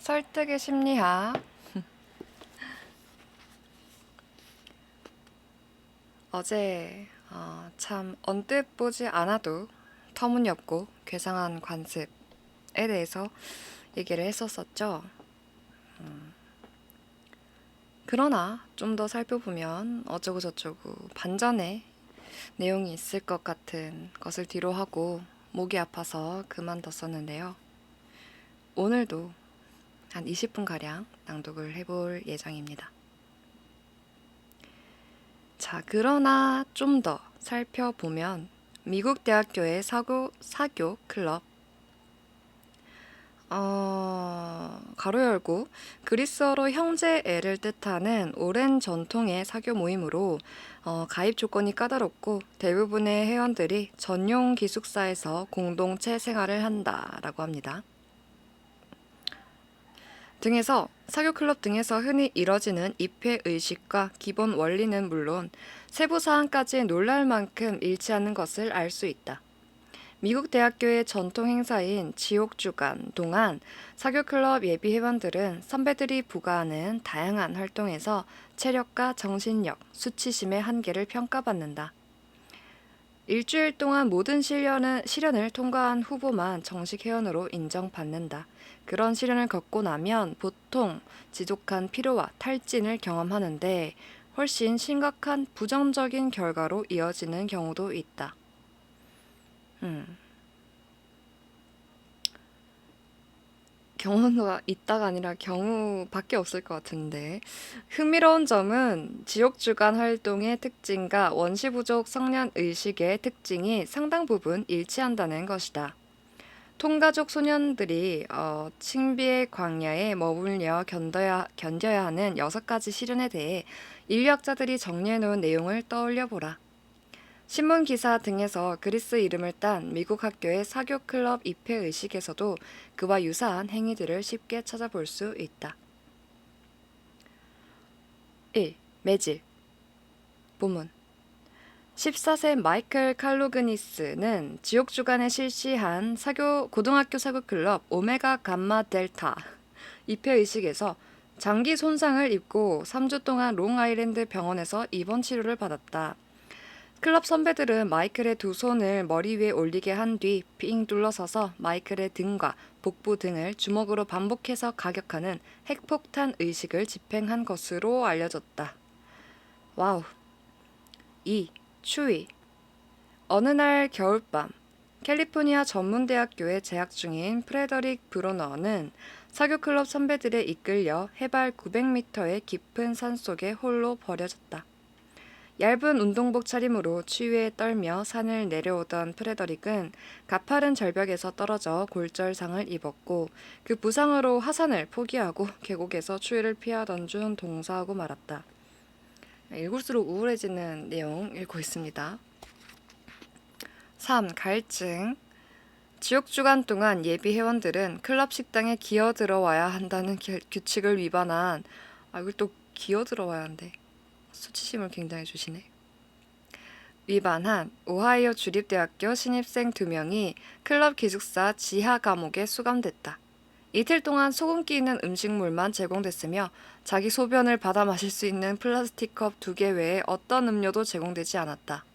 설득의 심리학. 어제 참 언뜻 보지 않아도 터무니없고 괴상한 관습에 대해서 얘기를 했었었죠. 그러나 좀 더 살펴보면 어쩌고저쩌고 반전의 내용이 있을 것 같은 것을 뒤로하고 목이 아파서 그만뒀었는데요. 오늘도 한 20분가량 낭독을 해볼 예정입니다. 자, 그러나 좀 더 살펴보면 미국 대학교의 사교 클럽, 가로 열고 그리스어로 형제애를 뜻하는 오랜 전통의 사교 모임으로 가입 조건이 까다롭고 대부분의 회원들이 전용 기숙사에서 공동체 생활을 한다라고 합니다. 사교 클럽 등에서 흔히 이뤄지는 입회 의식과 기본 원리는 물론 세부 사항까지 놀랄 만큼 일치하는 것을 알 수 있다. 미국 대학교의 전통 행사인 지옥주간 동안 사교 클럽 예비 회원들은 선배들이 부과하는 다양한 활동에서 체력과 정신력, 수치심의 한계를 평가받는다. 일주일 동안 모든 시련을 통과한 후보만 정식 회원으로 인정받는다. 그런 시련을 겪고 나면 보통 지독한 피로와 탈진을 경험하는데 훨씬 심각한 부정적인 결과로 이어지는 경우도 있다. 경우가 있다가 아니라 경우밖에 없을 것 같은데 흥미로운 점은 지옥주간 활동의 특징과 원시부족 성년 의식의 특징이 상당 부분 일치한다는 것이다. 통가족 소년들이 칭비의 광야에 머물며 견뎌야 하는 6가지 시련에 대해 인류학자들이 정리해놓은 내용을 떠올려 보라. 신문 기사 등에서 그리스 이름을 딴 미국 학교의 사교 클럽 입회 의식에서도 그와 유사한 행위들을 쉽게 찾아볼 수 있다. 1. 매질. 본문. 14세 마이클 칼로그니스는 지옥주간에 실시한 고등학교 사교 클럽 오메가 감마 델타 입회 의식에서 장기 손상을 입고 3주 동안 롱아일랜드 병원에서 입원 치료를 받았다. 클럽 선배들은 마이클의 두 손을 머리 위에 올리게 한 뒤 삥 둘러서서 마이클의 등과 복부 등을 주먹으로 반복해서 가격하는 핵폭탄 의식을 집행한 것으로 알려졌다. 와우. 2. 추위. 어느 날 겨울밤 캘리포니아 전문대학교에 재학 중인 프레더릭 브로너는 사교클럽 선배들에 이끌려 해발 900m의 깊은 산속에 홀로 버려졌다. 얇은 운동복 차림으로 추위에 떨며 산을 내려오던 프레더릭은 가파른 절벽에서 떨어져 골절상을 입었고 그 부상으로 하산을 포기하고 계곡에서 추위를 피하던 중 동사하고 말았다. 읽을수록 우울해지는 내용 읽고 있습니다. 3. 갈증. 지옥주간 동안 예비 회원들은 클럽 식당에 기어들어와야 한다는 규칙을 위반한 이걸 또 기어들어와야 한대. 수치심을 굉장히 주시네. 위반한 오하이오 주립대학교 신입생 2명이 클럽 기숙사 지하 감옥에 수감됐다. 이틀 동안 소금기 있는 음식물만 제공됐으며 자기 소변을 받아 마실 수 있는 플라스틱 컵 2개 외에 어떤 음료도 제공되지 않았다.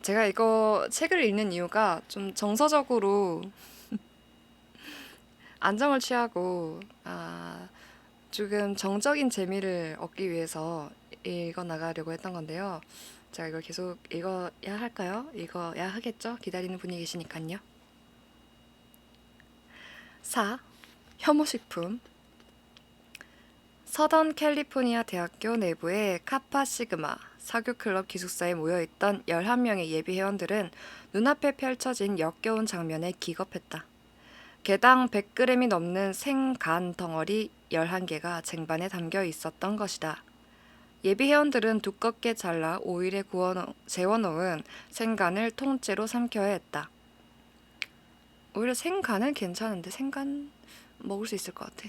제가 이거 책을 읽는 이유가 좀 정서적으로 안정을 취하고 조금 정적인 재미를 얻기 위해서 읽어 나가려고 했던 건데요. 제가 이걸 계속 읽어야 할까요? 읽어야 하겠죠? 기다리는 분이 계시니까요. 4. 혐오식품. 서던 캘리포니아 대학교 내부의 카파 시그마 사교클럽 기숙사에 모여있던 11명의 예비 회원들은 눈앞에 펼쳐진 역겨운 장면에 기겁했다. 개당 100g이 넘는 생간 덩어리 11개가 쟁반에 담겨 있었던 것이다. 예비 회원들은 두껍게 잘라 오일에 재워놓은 생간을 통째로 삼켜야 했다. 오히려 생간은 괜찮은데 생간 먹을 수 있을 것 같아.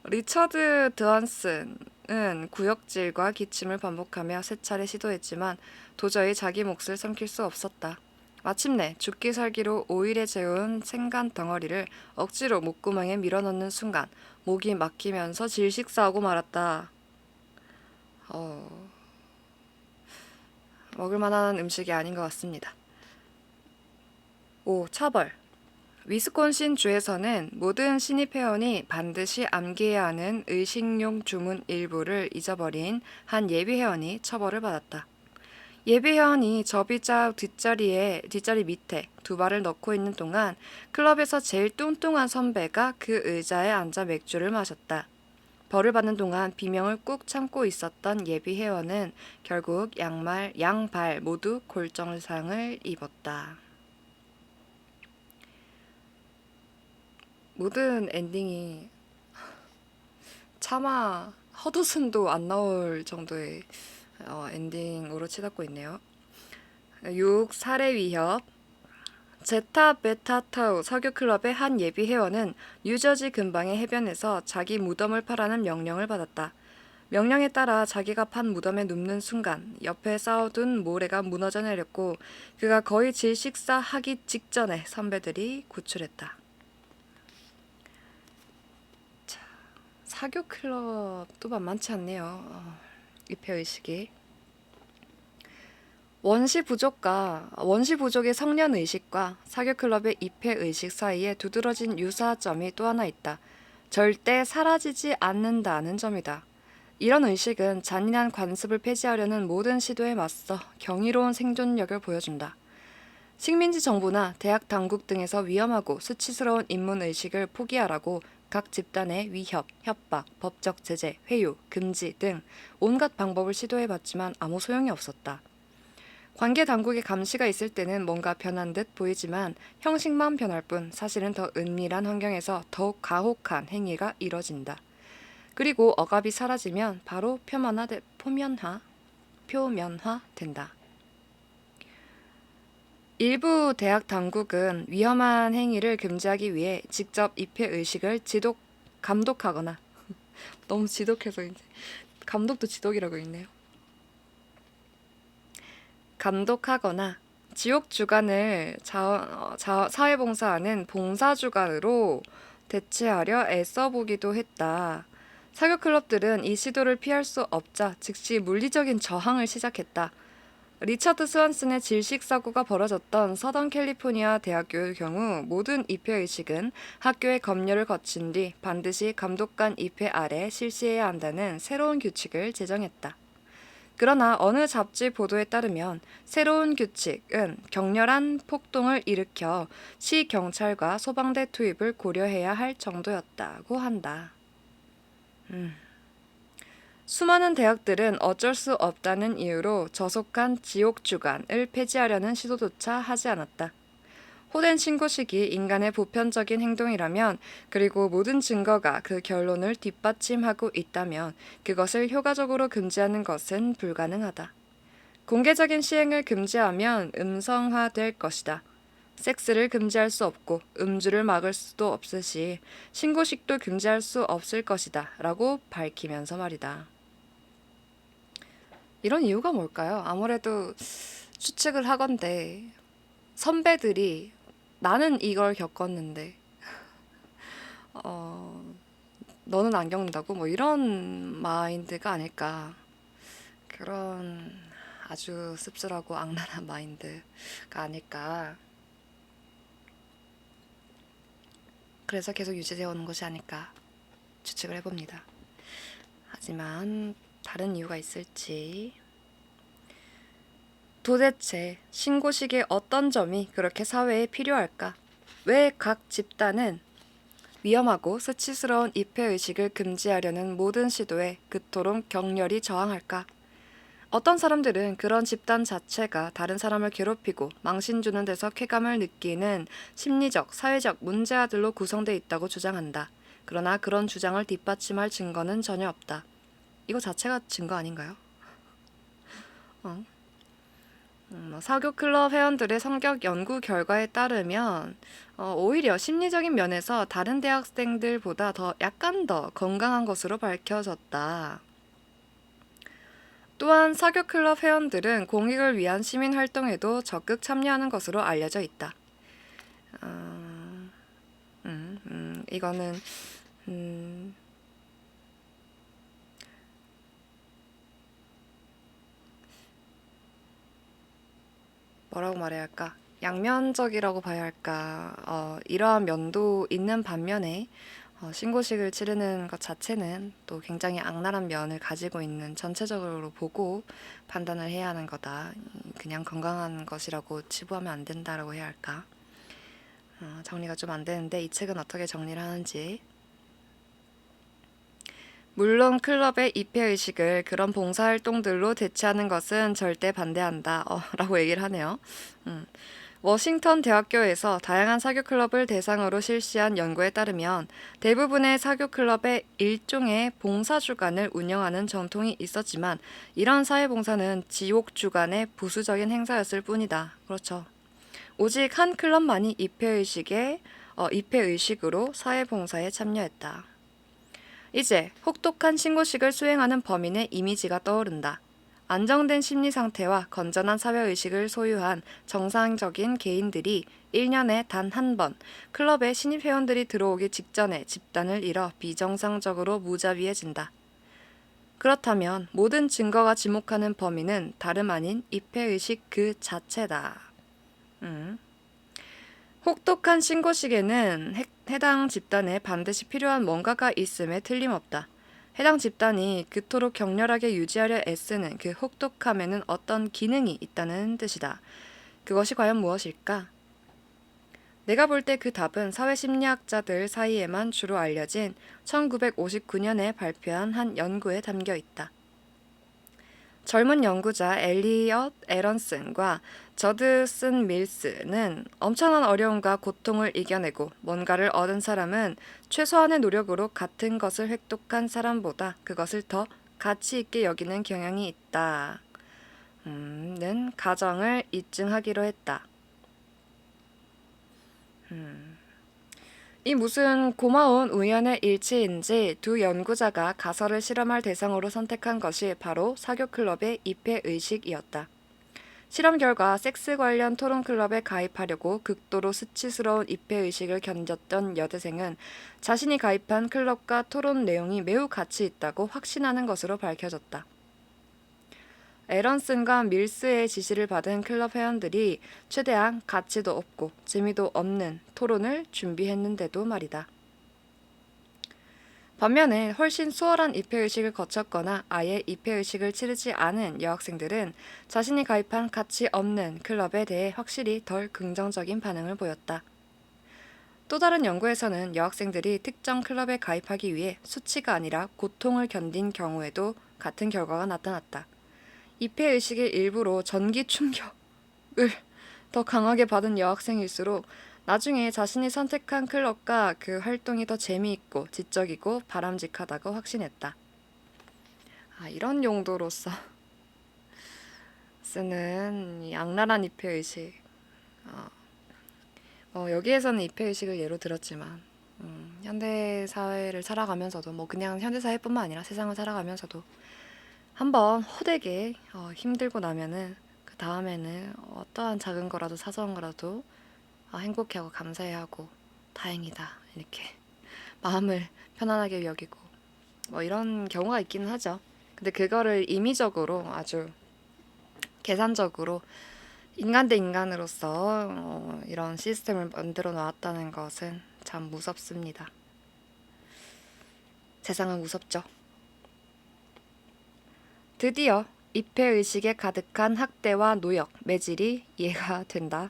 리처드 드한슨은 구역질과 기침을 반복하며 3차례 시도했지만 도저히 자기 몫을 삼킬 수 없었다. 마침내 죽기 살기로 오일에 재운 생간 덩어리를 억지로 목구멍에 밀어넣는 순간 목이 막히면서 질식사하고 말았다. 먹을 만한 음식이 아닌 것 같습니다. 5. 처벌. 위스콘신 주에서는 모든 신입 회원이 반드시 암기해야 하는 의식용 주문 일부를 잊어버린 한 예비 회원이 처벌을 받았다. 예비 회원이 접이자 뒷자리 밑에 두 발을 넣고 있는 동안 클럽에서 제일 뚱뚱한 선배가 그 의자에 앉아 맥주를 마셨다. 벌을 받는 동안 비명을 꾹 참고 있었던 예비 회원은 결국 양발 모두 골절상을 입었다. 모든 엔딩이 차마 헛웃음도 안 나올 정도의 엔딩으로 치닫고 있네요. 6. 살해 위협. 제타 베타 타우 석유클럽의 한 예비 회원은 뉴저지 근방의 해변에서 자기 무덤을 파라는 명령을 받았다. 명령에 따라 자기가 판 무덤에 눕는 순간 옆에 쌓아둔 모래가 무너져 내렸고 그가 거의 질식사하기 직전에 선배들이 구출했다. 자, 사교클럽도 만만치 않네요. 입회의식이. 원시 부족의 성년의식과 사교클럽의 입회의식 사이에 두드러진 유사점이 또 하나 있다. 절대 사라지지 않는다는 점이다. 이런 의식은 잔인한 관습을 폐지하려는 모든 시도에 맞서 경이로운 생존력을 보여준다. 식민지 정부나 대학 당국 등에서 위험하고 수치스러운 인문의식을 포기하라고 각 집단에 위협, 협박, 법적 제재, 회유, 금지 등 온갖 방법을 시도해봤지만 아무 소용이 없었다. 관계 당국의 감시가 있을 때는 뭔가 변한 듯 보이지만 형식만 변할 뿐 사실은 더 은밀한 환경에서 더욱 가혹한 행위가 이뤄진다. 그리고 억압이 사라지면 바로 표면화된다. 일부 대학 당국은 위험한 행위를 금지하기 위해 직접 입회 의식을 감독하거나 너무 지독해서 이제 감독도 지독이라고 있네요. 감독하거나 지옥 주간을 사회봉사하는 봉사 주간으로 대체하려 애써보기도 했다. 사교 클럽들은 이 시도를 피할 수 없자 즉시 물리적인 저항을 시작했다. 리처드 스완슨의 질식사고가 벌어졌던 서던 캘리포니아 대학교의 경우 모든 입회의식은 학교의 검열을 거친 뒤 반드시 감독관 입회 아래 실시해야 한다는 새로운 규칙을 제정했다. 그러나 어느 잡지 보도에 따르면 새로운 규칙은 격렬한 폭동을 일으켜 시 경찰과 소방대 투입을 고려해야 할 정도였다고 한다. 수많은 대학들은 어쩔 수 없다는 이유로 저속한 지옥주간을 폐지하려는 시도조차 하지 않았다. 호된 신고식이 인간의 보편적인 행동이라면 그리고 모든 증거가 그 결론을 뒷받침하고 있다면 그것을 효과적으로 금지하는 것은 불가능하다. 공개적인 시행을 금지하면 음성화될 것이다. 섹스를 금지할 수 없고 음주를 막을 수도 없으시 신고식도 금지할 수 없을 것이다 라고 밝히면서 말이다. 이런 이유가 뭘까요? 아무래도 추측을 하건대 선배들이 나는 이걸 겪었는데 너는 안 겪는다고? 뭐 이런 마인드가 아닐까. 그런 아주 씁쓸하고 악랄한 마인드가 아닐까. 그래서 계속 유지되어 오는 것이 아닐까 추측을 해봅니다. 하지만 다른 이유가 있을지. 도대체 신고식의 어떤 점이 그렇게 사회에 필요할까? 왜 각 집단은 위험하고 수치스러운 입회의식을 금지하려는 모든 시도에 그토록 격렬히 저항할까? 어떤 사람들은 그런 집단 자체가 다른 사람을 괴롭히고 망신 주는 데서 쾌감을 느끼는 심리적, 사회적 문제아들로 구성되어 있다고 주장한다. 그러나 그런 주장을 뒷받침할 증거는 전혀 없다. 이거 자체가 증거 아닌가요? 사교 클럽 회원들의 성격 연구 결과에 따르면 오히려 심리적인 면에서 다른 대학생들보다 약간 더 건강한 것으로 밝혀졌다. 또한 사교 클럽 회원들은 공익을 위한 시민 활동에도 적극 참여하는 것으로 알려져 있다. 이거는 뭐라고 말해야 할까? 양면적이라고 봐야 할까? 이러한 면도 있는 반면에 신고식을 치르는 것 자체는 또 굉장히 악랄한 면을 가지고 있는, 전체적으로 보고 판단을 해야 하는 거다. 그냥 건강한 것이라고 치부하면 안 된다라고 해야 할까? 정리가 좀 안 되는데 이 책은 어떻게 정리를 하는지. 물론 클럽의 입회의식을 그런 봉사활동들로 대체하는 것은 절대 반대한다. 라고 얘기를 하네요. 워싱턴 대학교에서 다양한 사교 클럽을 대상으로 실시한 연구에 따르면 대부분의 사교 클럽에 일종의 봉사 주간을 운영하는 전통이 있었지만 이런 사회봉사는 지옥 주간의 부수적인 행사였을 뿐이다. 그렇죠. 오직 한 클럽만이 입회의식으로 사회봉사에 참여했다. 이제 혹독한 신고식을 수행하는 범인의 이미지가 떠오른다. 안정된 심리 상태와 건전한 사회의식을 소유한 정상적인 개인들이 1년에 단 한 번 클럽에 신입 회원들이 들어오기 직전에 집단을 잃어 비정상적으로 무자비해진다. 그렇다면 모든 증거가 지목하는 범인은 다름 아닌 입회의식 그 자체다. 혹독한 신고식에는 해당 집단에 반드시 필요한 뭔가가 있음에 틀림없다. 해당 집단이 그토록 격렬하게 유지하려 애쓰는 그 혹독함에는 어떤 기능이 있다는 뜻이다. 그것이 과연 무엇일까? 내가 볼 때 그 답은 사회심리학자들 사이에만 주로 알려진 1959년에 발표한 한 연구에 담겨 있다. 젊은 연구자 엘리엇 에런슨과 저드슨 밀스는 엄청난 어려움과 고통을 이겨내고 뭔가를 얻은 사람은 최소한의 노력으로 같은 것을 획득한 사람보다 그것을 더 가치 있게 여기는 경향이 있다. 는 가정을 입증하기로 했다. 이 무슨 고마운 우연의 일치인지 두 연구자가 가설을 실험할 대상으로 선택한 것이 바로 사교클럽의 입회의식이었다. 실험 결과 섹스 관련 토론클럽에 가입하려고 극도로 수치스러운 입회의식을 견뎠던 여대생은 자신이 가입한 클럽과 토론 내용이 매우 가치 있다고 확신하는 것으로 밝혀졌다. 에런슨과 밀스의 지시를 받은 클럽 회원들이 최대한 가치도 없고 재미도 없는 토론을 준비했는데도 말이다. 반면에 훨씬 수월한 입회의식을 거쳤거나 아예 입회의식을 치르지 않은 여학생들은 자신이 가입한 가치 없는 클럽에 대해 확실히 덜 긍정적인 반응을 보였다. 또 다른 연구에서는 여학생들이 특정 클럽에 가입하기 위해 수치가 아니라 고통을 견딘 경우에도 같은 결과가 나타났다. 입회의식의 일부로 전기 충격을 더 강하게 받은 여학생일수록 나중에 자신이 선택한 클럽과 그 활동이 더 재미있고 지적이고 바람직하다고 확신했다. 이런 용도로서 쓰는 이 악랄한 입회의식. 여기에서는 입회의식을 예로 들었지만 현대 사회를 살아가면서도 그냥 현대 사회뿐만 아니라 세상을 살아가면서도 한번 호되게 힘들고 나면은 그 다음에는 어떠한 작은 거라도 사소한 거라도 행복해하고 감사해하고 다행이다 이렇게 마음을 편안하게 여기고 이런 경우가 있기는 하죠. 근데 그거를 임의적으로 아주 계산적으로 인간 대 인간으로서 이런 시스템을 만들어 놨다는 것은 참 무섭습니다. 세상은 무섭죠. 드디어 입회의식에 가득한 학대와 노역, 매질이 이해가 된다.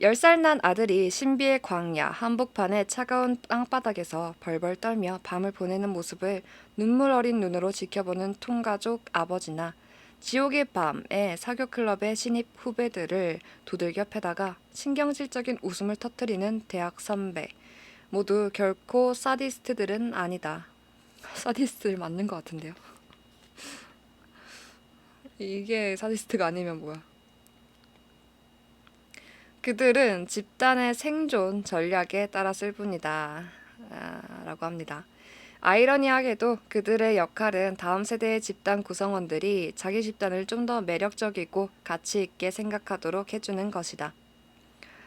10살 난 아들이 신비의 광야 한복판의 차가운 땅바닥에서 벌벌 떨며 밤을 보내는 모습을 눈물 어린 눈으로 지켜보는 통가족 아버지나 지옥의 밤의 사교클럽의 신입 후배들을 두들겨 패다가 신경질적인 웃음을 터뜨리는 대학 선배. 모두 결코 사디스트들은 아니다. 사디스트를 맞는 것 같은데요. 이게 사디스트가 아니면 뭐야. 그들은 집단의 생존 전략에 따랐을 뿐이다. 라고 합니다. 아이러니하게도 그들의 역할은 다음 세대의 집단 구성원들이 자기 집단을 좀 더 매력적이고 가치 있게 생각하도록 해주는 것이다.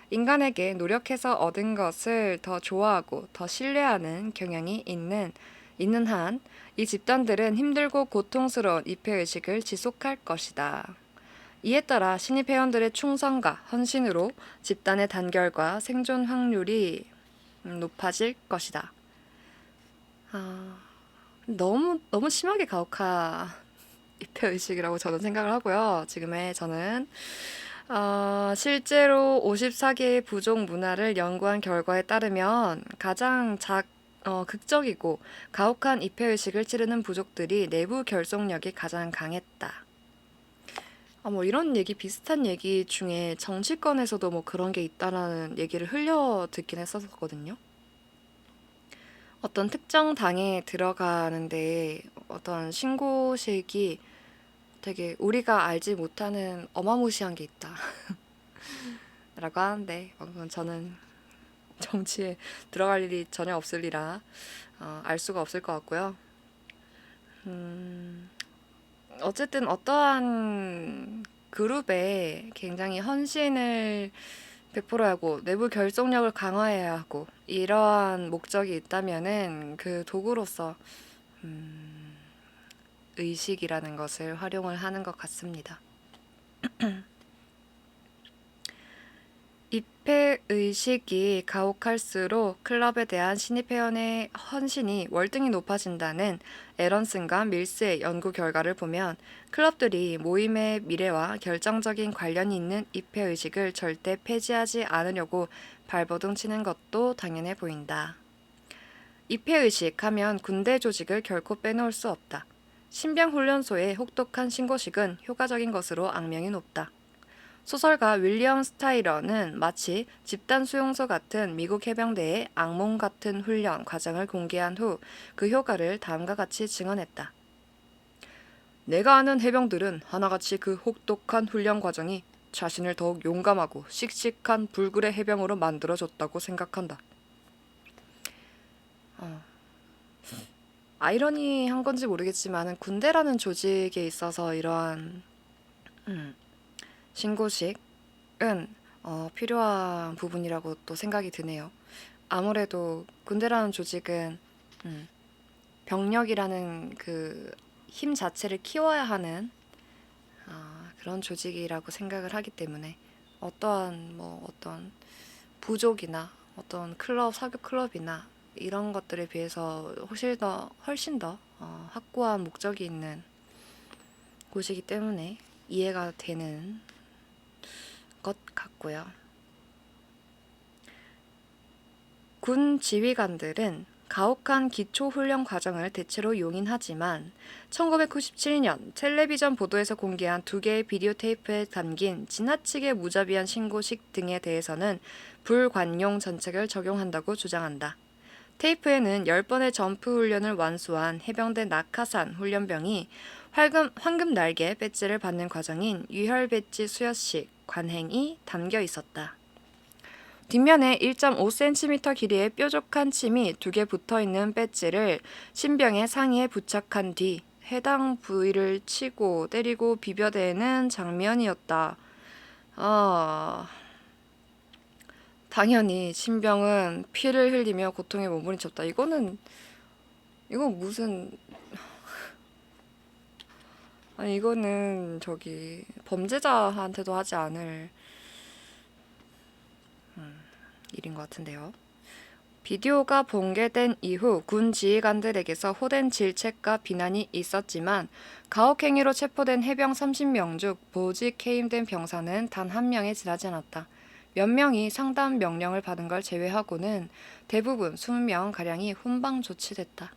인간에게 노력해서 얻은 것을 더 좋아하고 더 신뢰하는 경향이 있는 한, 이 집단들은 힘들고 고통스러운 입회의식을 지속할 것이다. 이에 따라 신입 회원들의 충성과 헌신으로 집단의 단결과 생존 확률이 높아질 것이다. 너무 심하게 가혹한 입회의식이라고 저는 생각을 하고요. 지금의 저는 실제로 54개의 부족 문화를 연구한 결과에 따르면 가장 극적이고 가혹한 입회의식을 치르는 부족들이 내부 결속력이 가장 강했다. 뭐 이런 얘기, 비슷한 얘기 중에 정치권에서도 뭐 그런 게 있다라는 얘기를 흘려 듣긴 했었거든요. 어떤 특정 당에 들어가는데 어떤 신고식이 되게 우리가 알지 못하는 어마무시한 게 있다 라고 하는데, 그건 저는 정치에 들어갈 일이 전혀 없으리라 알 수가 없을 것 같고요. 어쨌든 어떠한 그룹에 굉장히 헌신을 베풀어야 하고 내부 결속력을 강화해야 하고 이러한 목적이 있다면은 그 도구로서 의식이라는 것을 활용을 하는 것 같습니다. 입회의식이 가혹할수록 클럽에 대한 신입 회원의 헌신이 월등히 높아진다는 에런슨과 밀스의 연구 결과를 보면 클럽들이 모임의 미래와 결정적인 관련이 있는 입회의식을 절대 폐지하지 않으려고 발버둥 치는 것도 당연해 보인다. 입회의식 하면 군대 조직을 결코 빼놓을 수 없다. 신병훈련소의 혹독한 신고식은 효과적인 것으로 악명이 높다. 소설가 윌리엄 스타이러는 마치 집단 수용소 같은 미국 해병대의 악몽 같은 훈련 과정을 공개한 후 그 효과를 다음과 같이 증언했다. 내가 아는 해병들은 하나같이 그 혹독한 훈련 과정이 자신을 더욱 용감하고 씩씩한 불굴의 해병으로 만들어줬다고 생각한다. 아이러니한 건지 모르겠지만 군대라는 조직에 있어서 이러한 신고식은 필요한 부분이라고 또 생각이 드네요. 아무래도 군대라는 조직은 병력이라는 그 힘 자체를 키워야 하는 그런 조직이라고 생각을 하기 때문에 어떤 부족이나 어떤 사교 클럽이나 이런 것들에 비해서 훨씬 더 확고한 목적이 있는 곳이기 때문에 이해가 되는 것 같고요. 군 지휘관들은 가혹한 기초훈련 과정을 대체로 용인하지만 1997년 텔레비전 보도에서 공개한 2개의 비디오 테이프에 담긴 지나치게 무자비한 신고식 등에 대해서는 불관용 전책을 적용한다고 주장한다. 테이프에는 10번의 점프 훈련을 완수한 해병대 낙하산 훈련병이 황금 날개 배지를 받는 과정인 유혈 배지 수여식 관행이 담겨 있었다. 뒷면에 1.5cm 길이의 뾰족한 침이 2개 붙어있는 배지를 신병의 상의에 부착한 뒤 해당 부위를 치고 때리고 비벼대는 장면이었다. 당연히 신병은 피를 흘리며 고통에 몸부림쳤다. 이건 무슨 이거는 범죄자한테도 하지 않을 일인 것 같은데요. 비디오가 공개된 이후 군 지휘관들에게서 호된 질책과 비난이 있었지만 가혹행위로 체포된 해병 30명 중 보직 해임된 병사는 단 한 명에 지나지 않았다. 몇 명이 상담 명령을 받은 걸 제외하고는 대부분 20명가량이 훈방 조치됐다.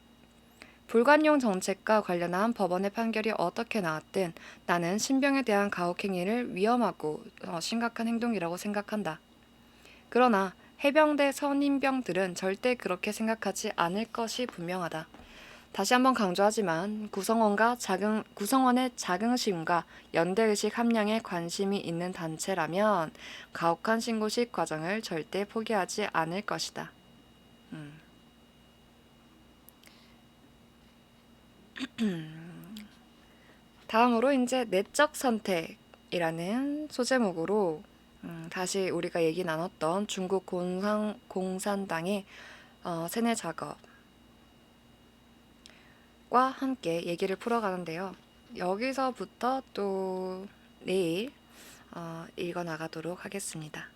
불관용 정책과 관련한 법원의 판결이 어떻게 나왔든 나는 신병에 대한 가혹행위를 위험하고 심각한 행동이라고 생각한다. 그러나 해병대 선임병들은 절대 그렇게 생각하지 않을 것이 분명하다. 다시 한번 강조하지만 구성원의 자긍심과 연대의식 함량에 관심이 있는 단체라면 가혹한 신고식 과정을 절대 포기하지 않을 것이다. 다음으로 이제 내적 선택이라는 소제목으로 다시 우리가 얘기 나눴던 중국 공산당의 세뇌 작업과 함께 얘기를 풀어가는데요. 여기서부터 또 내일 읽어 나가도록 하겠습니다.